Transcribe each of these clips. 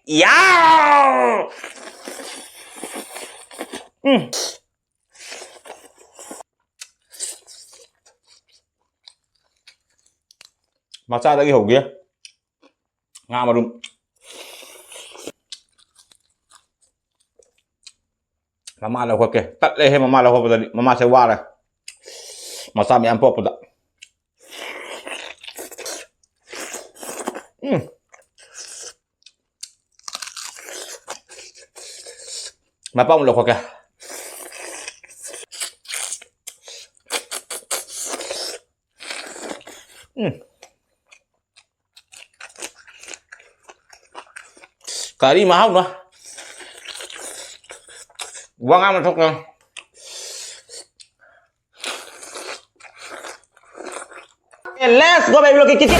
야우! 마짜다기 호기야. 아마룸. Mama là kìa, tắt lên mama là hộp rồi, mama sẽ qua này. Mà sao mày ăn bột rồi? Mà bông là kìa. Cà ri mà không nữa. Quang ăn mà thôi con. Let's go baby, look at it.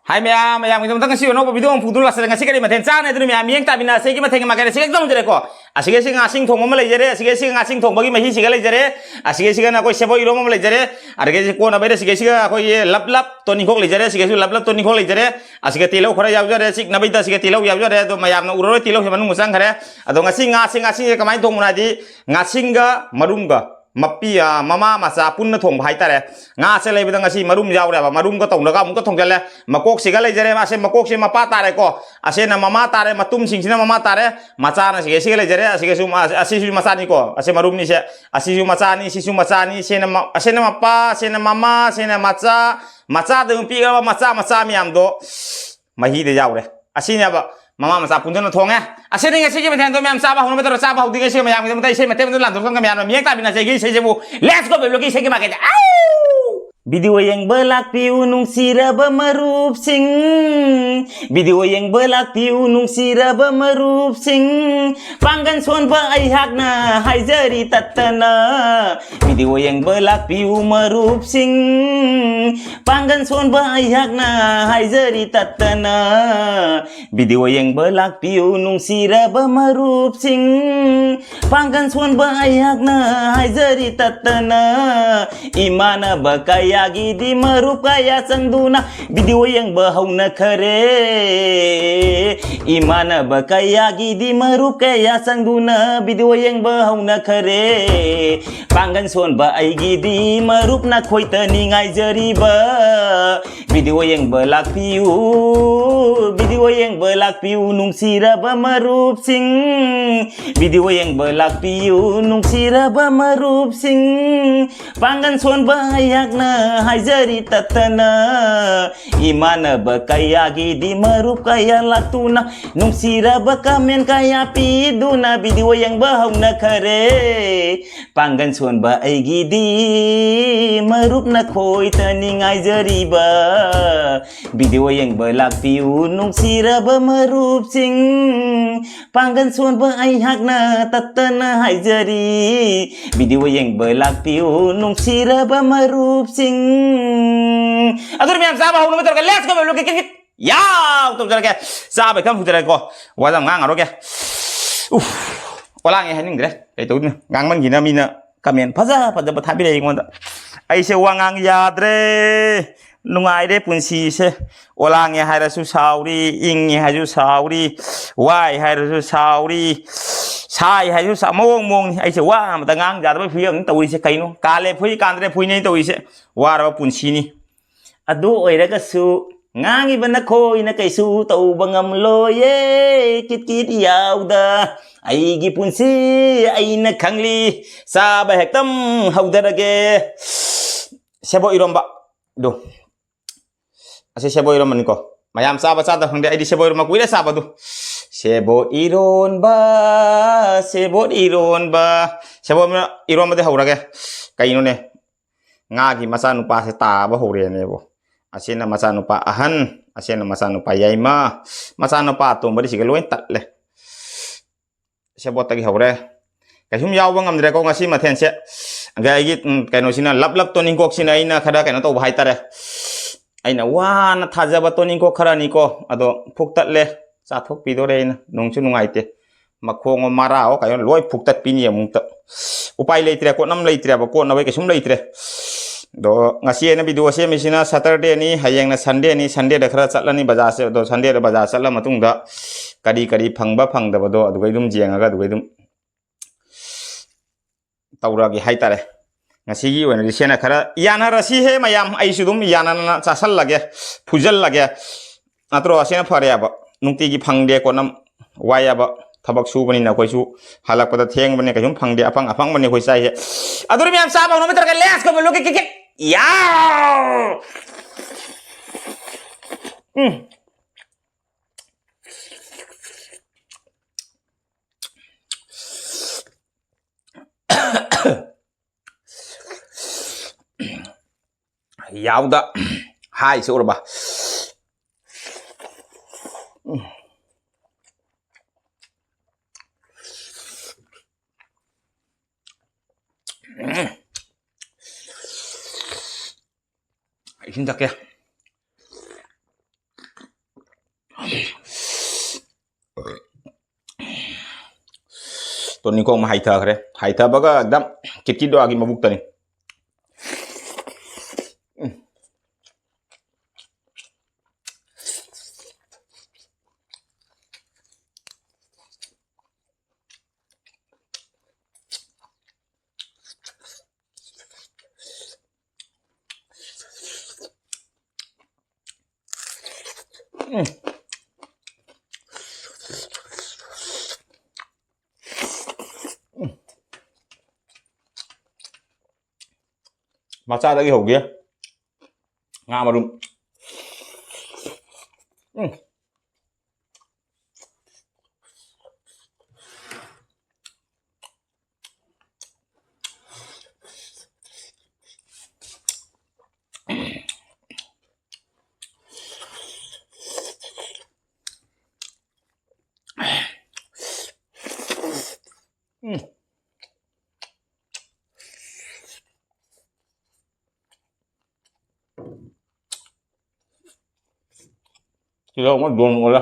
Hai mẹ yang minum tengah siu no bidung pudul asal dengan sikit macam cang itu mẹ miang tapi na sikit macam makan sikit dong jadi ko. Asyik ngasing thong mau lejare, asyik ngasing thong bagi masih sikit lejare, asyik na koi sebo iro mau lejare, arge ko na beda sikit koi lap to nikok lejare, sikit lap to nikok lejare, asyik tilau khora jauh jare, sikit na beda sikit tilau jauh jare, to mayam na urut tilau heman musang khare, atau ngasing kamai thong munadi, ngasing ga marum ga. Mapi mama masa pun thong bhai tare nga se lei bidang asi marum jaw re ba marum ko tong daga mum ko thong jale makok siga lei jare ase makok se mapa tare ko ase na mama tare matum sing sina mama tare macha na sige siga lei jare ase su asi su macha ni ko ase marum ni se asi su macha ni se na ase na mapa se na mama se na macha de pi ga macha miam do mahi de jaw re asi nya ba mama masa pun jana thong ase ni ngasi ke to miam sa ba hono beto sa ba hudi ke se miam ke tai se mate lan thong ka miam miak ta bina se ge se bu let's go belo ke se ke ma ke video yang berlaku unung siraba merup sing video yang berlaku unung siraba merup sing panggan son ba ai hakna hai jari tatana video yang berlaku merup sing panggan son ba ai hakna hai jari tatana video yang berlaku unung siraba merup sing panggan son ba ai hakna hai jari tatana imana bakaya yagi di merup kaya senduna video yang bahau na khare imana bakaya yagi di merup kaya senduna video yang bahau na khare panggan son ba ai gi di merup na khoi tani ngai jari ba video yang belak piu nung sira ba merup sing video yang belak piu nung sira ba merup sing panggan son ba ayak na hai jari tatana imana bakaya gidi merup kaya latuna nung sira bakamen kaya piduna video yang bahau na khare panggan son ba ai gidi merup na khoi tani ngai jari ba video yang belak piu nung sira ba merup sing panggan son ba ai hak na tatana hai jari video yang belak piu nung sira ba merup sing adur miam sa ba hono betul ka let's go belo ke ya tum jara ke sa ba kam futere ko wa jam ngang aro ke olang ye haning gre kai tu ngang man gina mina kamen phaja ba thabi re ngon da ai se wa ngang ya dre nungai de punsi se olang ye haira su sauri ing ye haju sauri wai haira su sauri sai haju sa mong ai se wa ma ta ngang ja da phi ang tawri se kai no kale phui kan dre phui nei tawri se wa ra punsi ni adu oi ra ka su ngangi bana khoi na kai su tau bangam lo ye kit yaw da ai gi punsi ai na khangli sa ba hektam hauda ge sebo iromba do ase sebo irom man ko mayam sa ba sa da hangde ai di sebo irom ma kuila sa ba do sebo iron ba sebo iron ma de haura ge kai no ne nga gi masa nu pa se ta ba hore ne bo asena masa nu pa ahan asena masa nu pa yaima masa nu pa to bari siga loin tat le sebo ta gi haure kai hum yaw bangam dre ko ngasi ma then se ga gi kai no sina lap to ning kok sina ina khada kai no to bhai tare aina wa na thaja ba to ning ko khara ni ko ado phuk tat le sa thok pi do re na nong chu nungai te makhong mara o kai loi phuk tat pi ni mung ta upai leitre ko nam leitre ba ko na bai ke sum leitre do ngasi na video se misina Saturday ni hayang na Sunday da khara chatlani bazaar se do Sunday da bazaar chatla matung da kari phangba phangda do adu gaidum jenga adu gaidum tawra gi haitare ngasi gi wen risena khara yana rasi he mayam ai sudum yana na chasal lage phujal lage atro asena phare aba nungti gi phangde ko nam waya ba tabak su bani na koi su halak pada theng bani kayum phangde apang bani koi sai he adur mi am sa ba no meter ka les ko lo ke ya yauda hai se urba isin tak ya toni ko ma haitha baga dam kitki do agi mabuk tani macha dagi ho gya nga marum Tidak mau don wala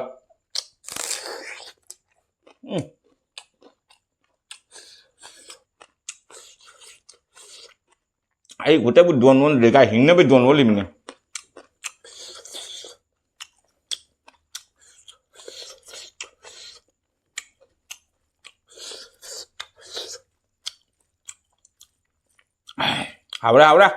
ai gute bu don won de ka hinna be don woli minga Ahora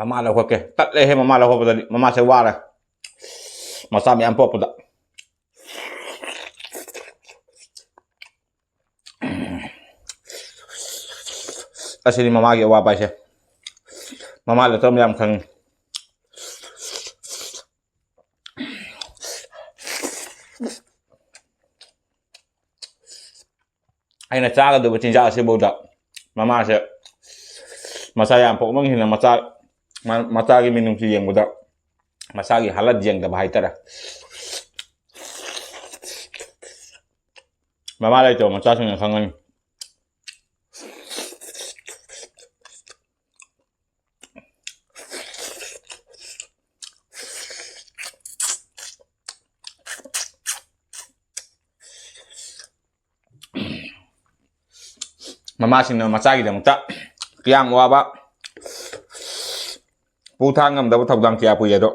mama la ko ke tat le he mama la ko tadi mama se wara masa mi ampo pada asini mama ge wa ba se mama la tom yam khang aina cha ga do tin ja se boda mama se masa yam po mang hina masa gi minum si yang boda masa gi halat jeng da bahai tara mama la to masa sung khang mama sing na masa gi da mutta kiyang wa ba pu thang ngam da bu thok dang kya pu ye do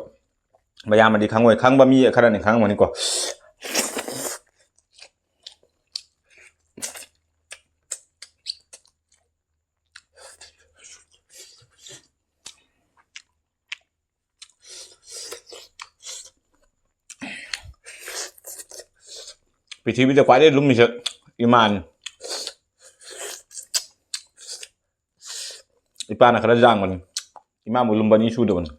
maya ma di khang wai khang ba mi khara ni khang ma ni ko ꯄ꯭ꯔꯤꯊꯤꯕꯤꯗ ꯈ꯭ꯋꯥꯏꯗꯒꯤ ꯂꯨꯝꯃꯤꯁꯦ ꯏꯃꯥꯅꯤ ꯏꯄꯥꯅ ꯈꯔ ꯌꯥꯡꯕꯅꯤ ꯏꯃꯥꯕꯨ ꯂꯨꯝꯕꯅꯤ ꯁꯨꯗꯕꯅꯤ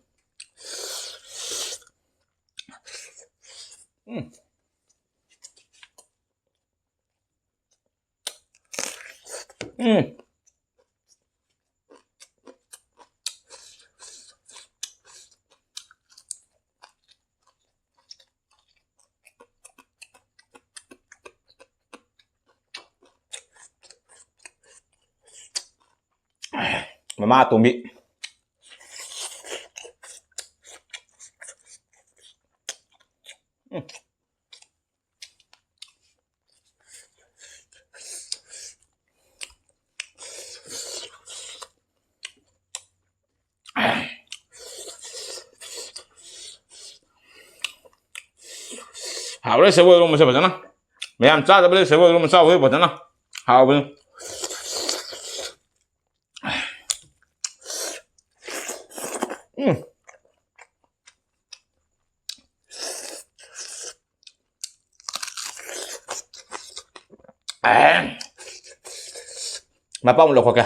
Mama tumbi hảo đấy, sebo luôn mà sao vậy nó mẹ em cha đấy sebo luôn mà sao vậy vậy nó hảo bên mà bông lục kìa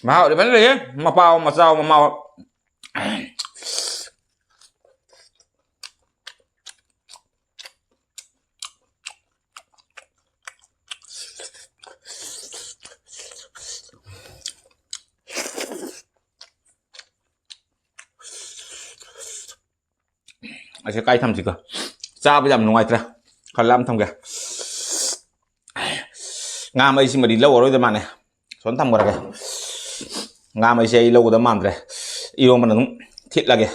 màu để bánh gì mà bao mà sao mà màu sẽ cay thầm gì cơ cha bây giờ mình ngoài ra còn làm thầm kìa nga mấy xin mà đi lâu rồi đấy mà này xuống thầm rồi kìa nga mấy xe lâu rồi mà rồi yêu mà nó thịt là kìa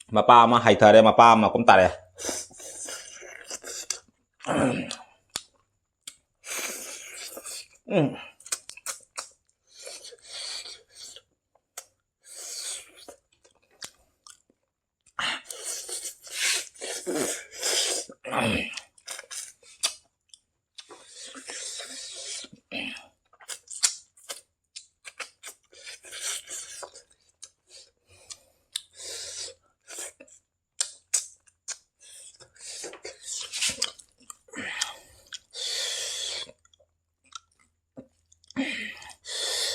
mà pa mà hay thở đây mà pa mà cũng tạt đây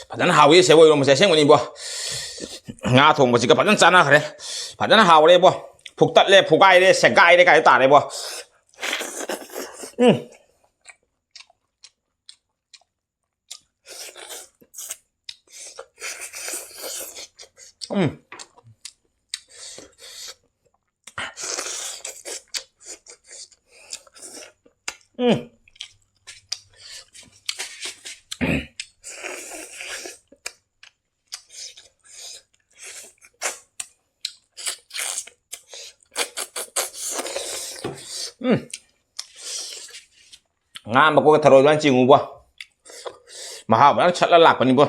Padahal hawi saya boleh masih saya ini buah ngathong masih ke padahal sana kare padahal hawi buah phuktat le phukai le segai le kai ta le buah nga mà cô cái thằng rồi chịu ngủ bơ mà họ vẫn chặt là lạc vào đi bơ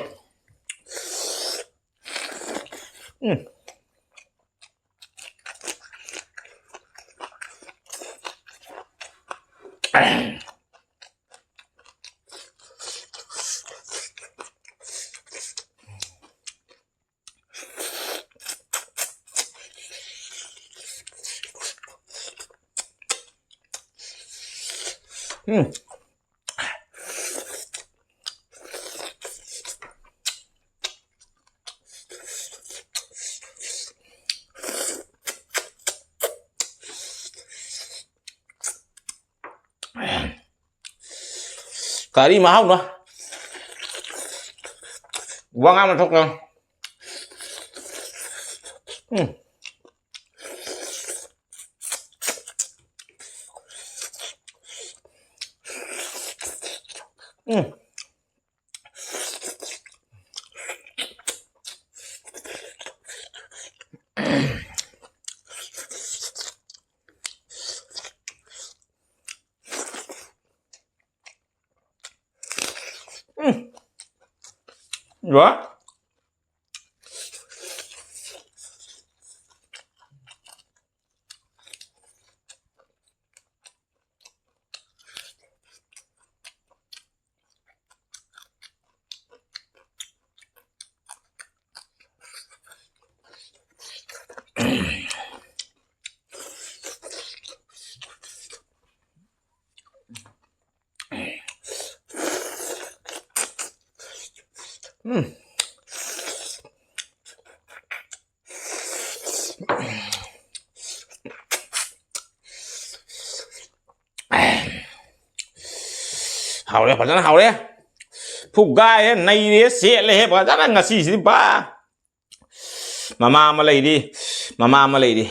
cari mahal nữa quăng ăn mà thôi không What? hào đấy, phải rất là hào đấy. Phục gai này đấy sẽ lấy hết và rất là ngã xì xì ba. Mama mà lấy đi, mama mà lấy đi.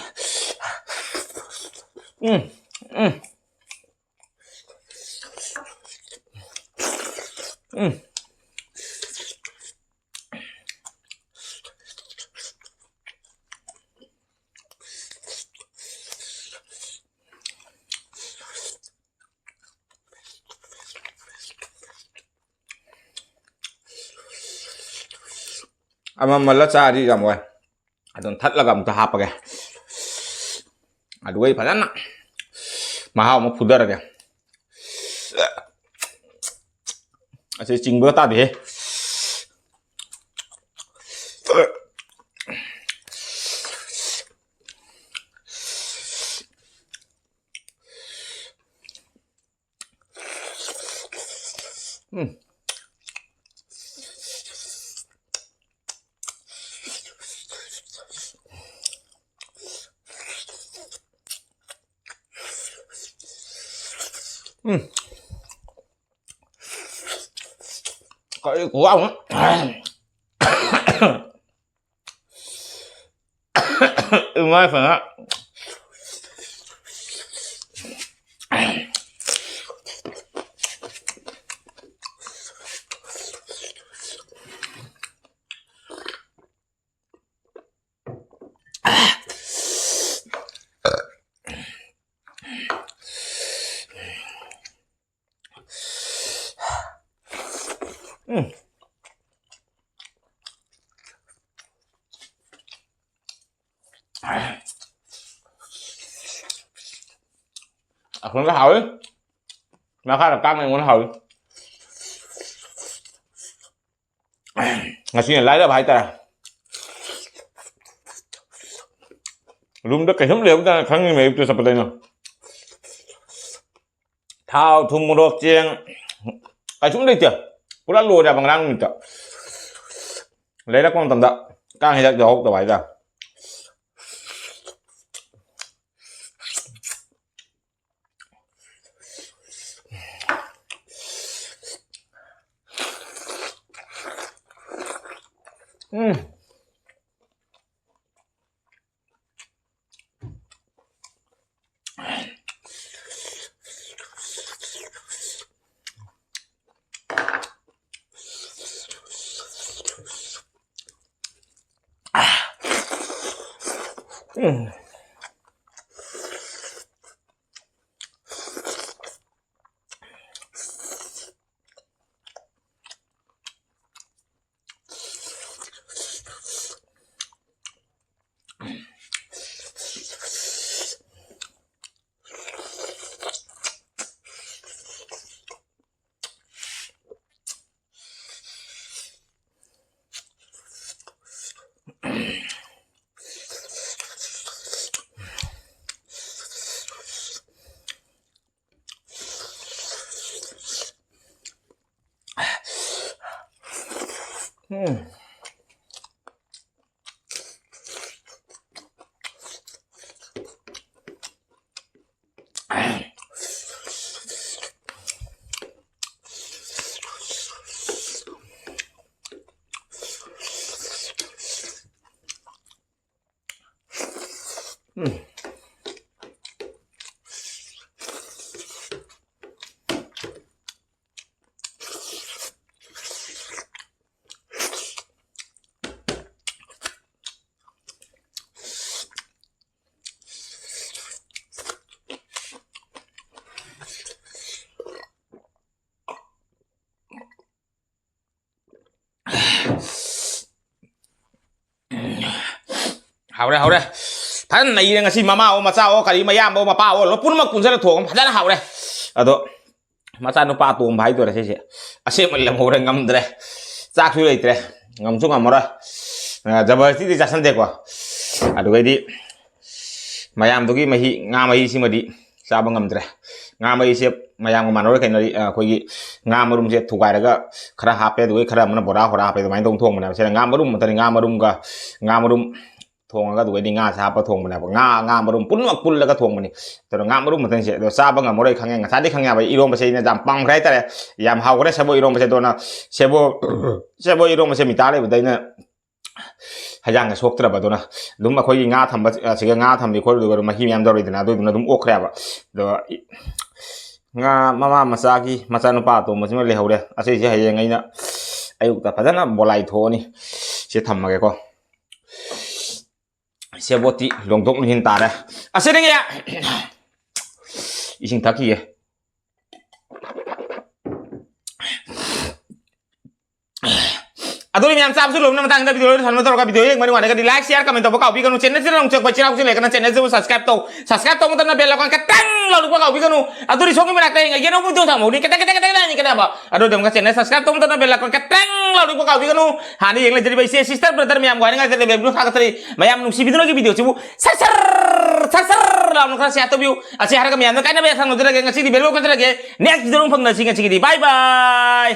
Ama cha đi làm rồi, adon thắt là cầm ta hạp kìa, aduh phải lắm, mà hao một phút đó kìa, sẽ chỉnh bữa ta đi, cái của ông á, mai phải á, không có hỏi, mà khá là căng này muốn hỏi, ngày xưa lấy ra bài ta, luôn đó cái thống liệu ta kháng nghị mềm từ sập đây nào, thao thùng một đột chiên, cái chúng đây chưa, cũng đã lùa ra bằng răng mình chợ, lấy ra con tầm đậm, căng hay ra dầu tờ bài ra. hậu đây thằng này nga si mama mà sao cái mà yam mà pa nó pun mà cũng sẽ là thuộc thật là hậu đây đó mà sao nó pa tuồng bài tôi là thế sẽ mình làm hậu đây ngâm đây chắc thôi đây ngâm chung ngâm rồi giờ bây giờ thì ra sân đây quá cái đi ꯃꯌꯥꯝꯗꯨꯒꯤ ꯃꯍꯤ ꯉꯥ ꯃꯍꯤꯁꯤꯃꯗꯤ ꯆꯥꯕ ꯉꯝꯗ꯭ꯔꯦ ꯉꯥ ꯃꯍꯤꯁꯦ ꯃꯌꯥꯝꯒ ꯃꯥꯟꯅꯔꯣꯏ ꯀꯩꯅꯣꯗꯤ ꯑꯩꯈꯣꯏꯒꯤ ꯉꯥ ꯃꯔꯨꯝꯁꯦ ꯊꯨꯒꯥꯏꯔꯒ ꯈꯔ ꯍꯥꯞꯄꯦ ꯑꯗꯨꯒ ꯈꯔ ꯑꯃꯅ ꯕꯣꯔꯥ ꯍꯣꯔꯥ ꯍꯥꯞꯄꯦ ꯑꯗꯨꯃꯥꯏꯅ ꯇꯧ ꯊꯣꯡꯕꯅꯦꯕ ꯁꯤꯗ ꯉꯥ ꯃꯔꯨꯝ ꯃꯇꯅꯤ ꯉꯥ ꯃꯔꯨꯝ ꯊꯣꯡꯉꯒ ꯑꯗꯨꯒꯩꯗꯤ ꯉꯥꯁꯦ ꯍꯥꯞꯄ ꯊꯣꯡꯕꯅꯦꯕ ꯉꯥ ꯃꯔꯨꯝ ꯄꯨꯟꯅꯃꯛ ꯄꯨꯜꯂꯒ ꯊꯣꯡꯕꯅꯤ ꯑꯗꯨꯅ ꯉꯥ ꯃꯔꯨꯝ ꯃꯇꯟꯁꯦ ꯑꯗꯣ ꯆꯥꯕ ꯉꯝꯃꯔꯣꯏ ꯈꯪꯉꯦ ꯉꯁꯥꯏꯗꯤ ꯈꯪꯉꯦ ꯍꯥꯏꯕ ꯏꯔꯣꯝꯕꯁꯦ ꯑꯩꯅ ꯌꯥꯝ ꯄꯥꯝꯈ꯭ꯔꯦ ꯍꯥꯏꯇꯥꯔꯦ ꯌꯥꯝ ꯍꯥꯎꯈ꯭ꯔꯦ ꯁꯦꯕꯣꯠ ꯏꯔꯣꯝꯕꯁꯦ ꯑꯗꯨꯅ ꯁꯦꯕꯣꯠ ꯏꯔꯣꯝꯕꯁꯦ ꯃꯤꯇꯥ ꯂꯩꯕꯗ ꯑꯩꯅ ꯍꯩꯖꯥꯡꯒ ꯁꯣꯛꯇ꯭ꯔꯕ ꯑꯗꯨꯅ ꯑꯗꯨꯝ ꯑꯩꯈꯣꯏꯒꯤ ꯉꯥ ꯊꯝꯕ ꯁꯤꯒ ꯉꯥ ꯊꯝꯕꯤ ꯈꯣꯠꯂꯨꯗꯨꯒ ꯑꯗꯨꯝ ꯃꯍꯤ ꯃꯌꯥꯝ ꯇꯧꯔꯤꯗꯅ ꯑꯗꯨꯗꯨꯅ ꯑꯗꯨꯝ ꯑꯣꯛꯈ꯭ꯔꯦꯕ ꯑꯗꯣ ꯉꯥ ꯃꯃꯥ ꯃꯆꯥꯒꯤ ꯃꯆꯥꯅꯨꯄꯥ ꯑꯇꯣꯝꯕꯁꯤꯃ ꯂꯩꯍꯧꯔꯦ ꯑꯁꯤꯁꯦ ꯍꯌꯦꯡ ꯑꯩꯅ ꯑꯌꯨꯛꯇ ꯐꯖꯅ ꯕꯣꯂꯥꯏ ꯊꯣꯛꯑꯅꯤ ꯁꯤ ꯊꯝꯃꯒꯦꯀꯣ ꯁꯦꯕꯣꯠꯇꯤ ꯂꯣꯡꯊꯣꯛ ꯂꯣꯡꯁꯤꯟ ꯇꯥꯔꯦ ꯑꯁꯤꯗꯒꯤ 이싱 닦이게 ꯑꯗꯨꯅꯤ ꯃꯌꯥꯝ ꯆꯥꯕꯁꯨ ꯂꯣꯏꯅ ꯃꯇꯥꯡꯗ ꯚꯤꯗꯤꯑꯣ ꯁꯟꯃ ꯇꯧꯔꯒ ꯚꯤꯗꯤꯑꯣ ꯌꯦꯡꯕ ꯅꯨꯡꯉꯥꯏꯔꯒꯗꯤ ꯂꯥꯏꯛ ꯁꯤꯌꯥꯔ ꯀꯃꯦꯟ ꯇꯧꯕ ꯀꯥꯎꯕꯤꯒꯅꯨ ꯆꯦꯅꯦꯜꯁꯤꯗ ꯅꯣꯡ ꯆꯠꯄ ꯆꯤꯔꯥꯎꯁꯤ ꯂꯩꯒꯅ ꯆꯦꯅꯦꯜꯁꯤꯕꯨ ꯁꯕꯁꯀ꯭ꯔꯥꯏꯕ ꯇꯧ ꯃꯇꯝꯗ ꯕꯦꯜ ꯑꯥꯏꯀꯟ ꯈꯤꯇꯪ ꯂꯥꯎꯔꯛꯄ ꯀꯥꯎꯕꯤꯒꯅꯨ ꯑꯗꯨꯗꯤ ꯁꯣꯝꯒꯤ ꯃꯅꯥꯛꯇ ꯌꯦꯡꯉ ꯚꯤꯗꯤꯑꯣ ꯊꯝꯍꯧꯅꯤ ꯀꯗꯥꯏꯕ ꯑꯗꯨꯗ ꯑꯃꯨꯛ ꯆꯦꯅꯦꯜ ꯁꯕꯁꯀ꯭ꯔꯥꯏꯕ ꯇꯧ ꯃꯇꯝꯗ ꯕꯦꯜ ꯑꯥꯏꯀꯟ ꯈꯤꯇꯪ ꯂꯥꯎꯔꯛꯄ ꯀꯥꯎꯕꯤꯒꯅꯨ ꯍꯥꯟꯅ ꯌꯦꯡ ꯂꯩꯖꯔꯤꯕ ꯏꯆꯦ ꯁꯤꯁꯇꯔ ꯕ꯭ꯔꯗꯔ ꯃꯌꯥꯝ ꯋꯥꯅꯤꯡꯉꯥꯏ ꯚꯤꯗꯤꯑꯣ ꯊꯥꯒꯠꯆꯔꯤ ꯃꯌꯥꯝ ꯅꯨꯡꯁꯤꯕꯤꯗꯨꯅꯒꯤ ꯚꯤꯗꯤꯑꯣꯁꯤꯕꯨ ꯁꯔ ꯂꯥꯎꯅ ꯈꯔ ꯁꯦꯌꯔ ꯇꯧꯕꯤꯌꯨ ꯑꯁꯤ ꯍꯥꯏꯔꯒ ꯃꯌꯥꯝꯅ ꯀꯥꯏꯅꯕ ꯌꯥꯊꯪ ꯂꯧꯖꯔꯒꯦ ꯉꯁꯤꯗꯤ ꯚꯤꯗꯤꯑꯣ ꯈꯟꯖꯔꯒꯦ ꯅꯦꯛꯁ ꯚꯤꯗꯤꯑꯣ ꯐꯪꯅꯁꯤ ꯉꯁꯤꯒꯤꯗꯤ ꯕꯥꯏ ꯕꯥꯏ